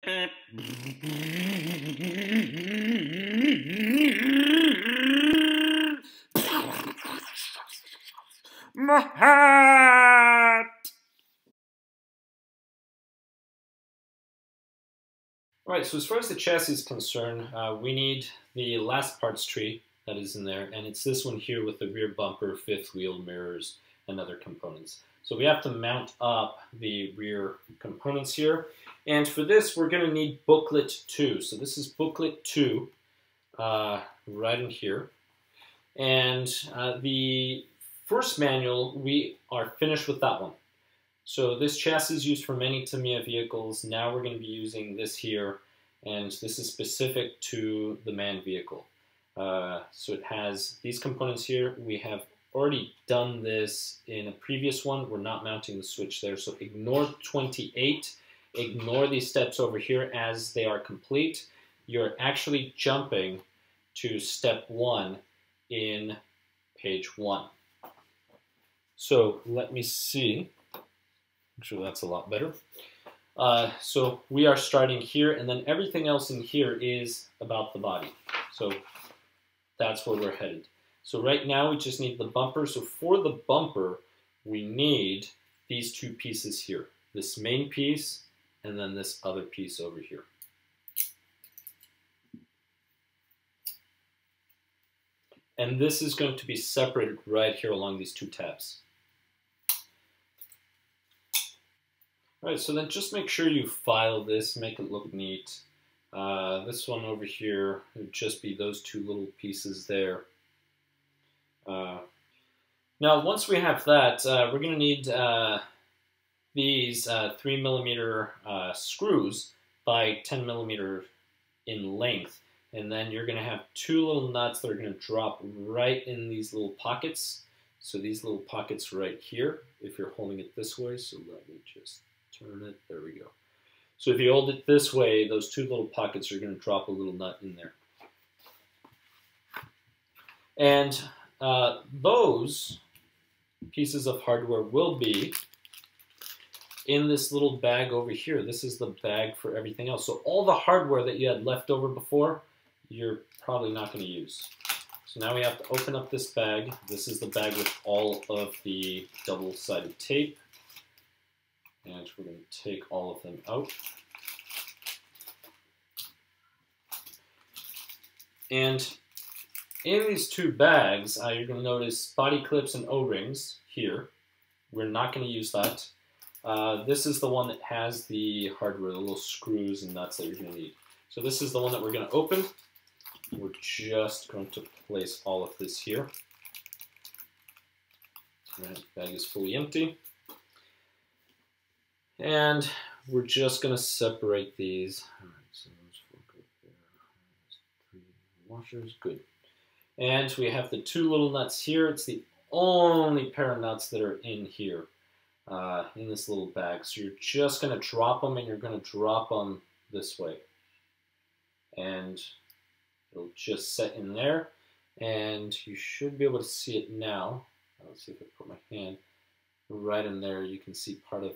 My hat! Alright, so as far as the chassis is concerned, we need the last parts tree that is in there, and it's this one here with the rear bumper, fifth wheel, mirrors, and other components. So we have to mount up the rear components here, and for this we're going to need booklet 2. So this is booklet 2 right in here, and the first manual, we are finished with that one. So this chassis is used for many Tamiya vehicles. Now we're going to be using this here, and this is specific to the man vehicle. So it has these components here. We have already done this in a previous one. We're not mounting the switch there, so ignore 28. Ignore these steps over here as they are complete. You're actually jumping to step 1 in page 1. So let me see. I'm sure that's a lot better. So we are starting here, and then everything else in here is about the body. So that's where we're headed. So right now we just need the bumper. So for the bumper, we need these two pieces here. This main piece, and then this other piece over here. And this is going to be separated right here along these two tabs. All right, so then just make sure you file this, make it look neat. This one over here would just be those two little pieces there. Now, once we have that, we're going to need these 3mm screws by 10mm in length. And then you're going to have two little nuts that are going to drop right in these little pockets. So these little pockets right here, if you're holding it this way. So let me just turn it. There we go. So if you hold it this way, those two little pockets are going to drop a little nut in there. And those pieces of hardware will be in this little bag over here. This is the bag for everything else. So all the hardware that you had left over before, you're probably not going to use. So now we have to open up this bag. This is the bag with all of the double-sided tape. And we're going to take all of them out. And in these two bags, you're going to notice body clips and O-rings here. We're not going to use that. This is the one that has the hardware, the little screws and nuts that you're going to need. So this is the one that we're going to open. We're just going to place all of this here. All right, bag is fully empty. And we're just going to separate these. All right, so those four go there. There's 3 washers, good. And we have the two little nuts here. It's the only pair of nuts that are in here, in this little bag. So you're just going to drop them, and you're going to drop them this way. And it'll just set in there. And you should be able to see it now. Let's see if I put my hand right in there. You can see part of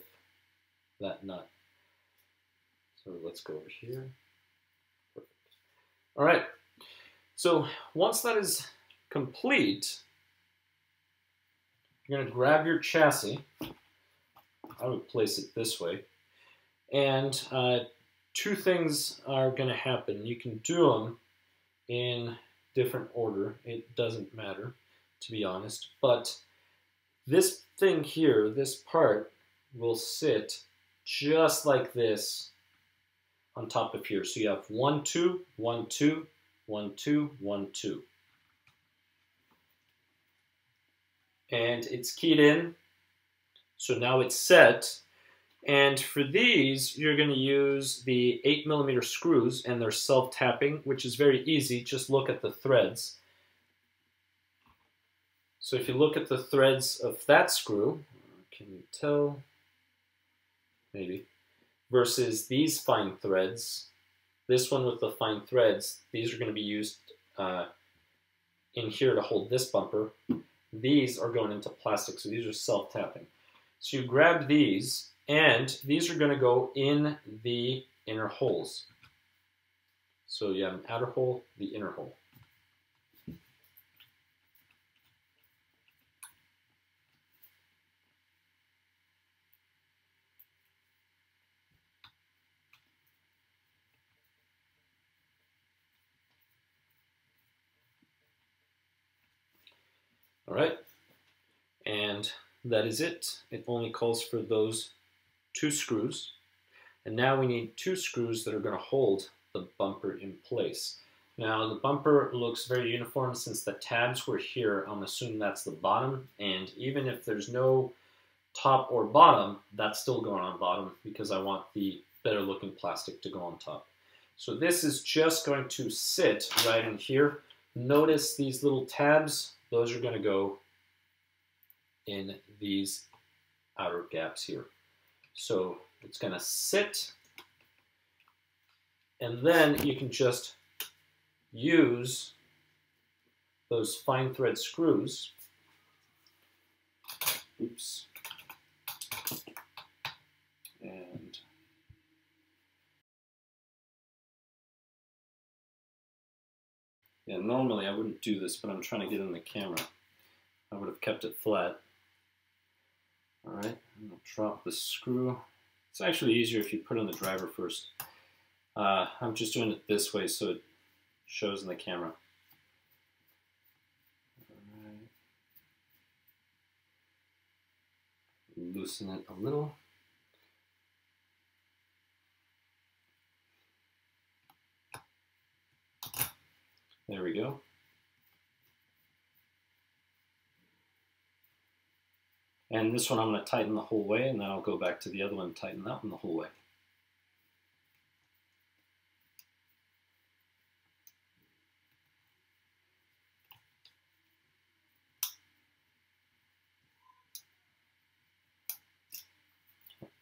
that nut. So let's go over here. Perfect. All right. So once that is complete, you're going to grab your chassis. I would place it this way. And two things are going to happen. You can do them in different order. It doesn't matter, to be honest. But this thing here, this part, will sit just like this on top of here. So you have 1, 2, 1, 2, 1, 2, 1, 2. And it's keyed in. So now it's set. And for these, you're going to use the 8mm screws, and they're self-tapping, which is very easy. Just look at the threads. So if you look at the threads of that screw, can you tell? Maybe. Versus these fine threads, this one with the fine threads, these are going to be used in here to hold this bumper. These are going into plastic, so these are self-tapping. So you grab these, and these are going to go in the inner holes. So you have an outer hole, the inner hole. All right, and that is it. It only calls for those 2 screws. And now we need 2 screws that are going to hold the bumper in place. Now the bumper looks very uniform since the tabs were here. I'm assuming that's the bottom, and even if there's no top or bottom, that's still going on bottom because I want the better looking plastic to go on top. So this is just going to sit right in here. Notice these little tabs, those are going to go in these outer gaps here. So it's going to sit, and then you can just use those fine thread screws. Oops. And yeah, normally I wouldn't do this, but I'm trying to get in the camera. I would have kept it flat. All right, I'm gonna drop the screw. It's actually easier if you put on the driver first. I'm just doing it this way so it shows in the camera. All right. Loosen it a little. There we go. And this one I'm going to tighten the whole way, and then I'll go back to the other one and tighten that one the whole way.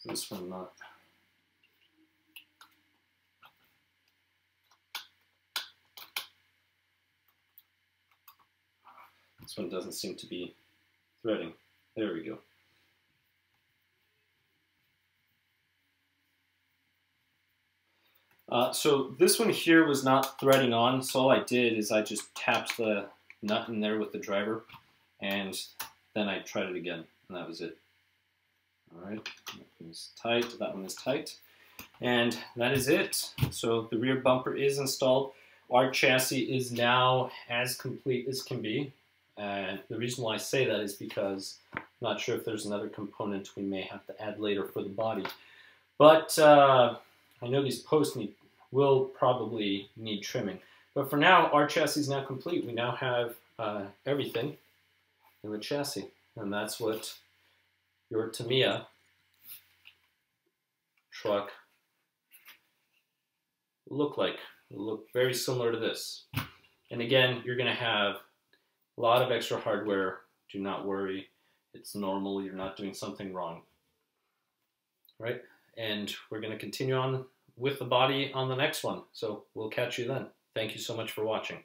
This one not. This one doesn't seem to be threading. There we go. So this one here was not threading on, so all I did is I just tapped the nut in there with the driver, and then I tried it again, and that was it. All right, that one is tight, that one is tight, and that is it. So the rear bumper is installed. Our chassis is now as complete as can be. And the reason why I say that is because I'm not sure if there's another component we may have to add later for the body. But I know these posts will probably need trimming. But for now, our chassis is now complete. We now have everything in the chassis. And that's what your Tamiya truck will look like. It will look very similar to this. And again, you're going to have a lot of extra hardware. Do not worry. It's normal. You're not doing something wrong. Right? And we're going to continue on with the body on the next one. So we'll catch you then. Thank you so much for watching.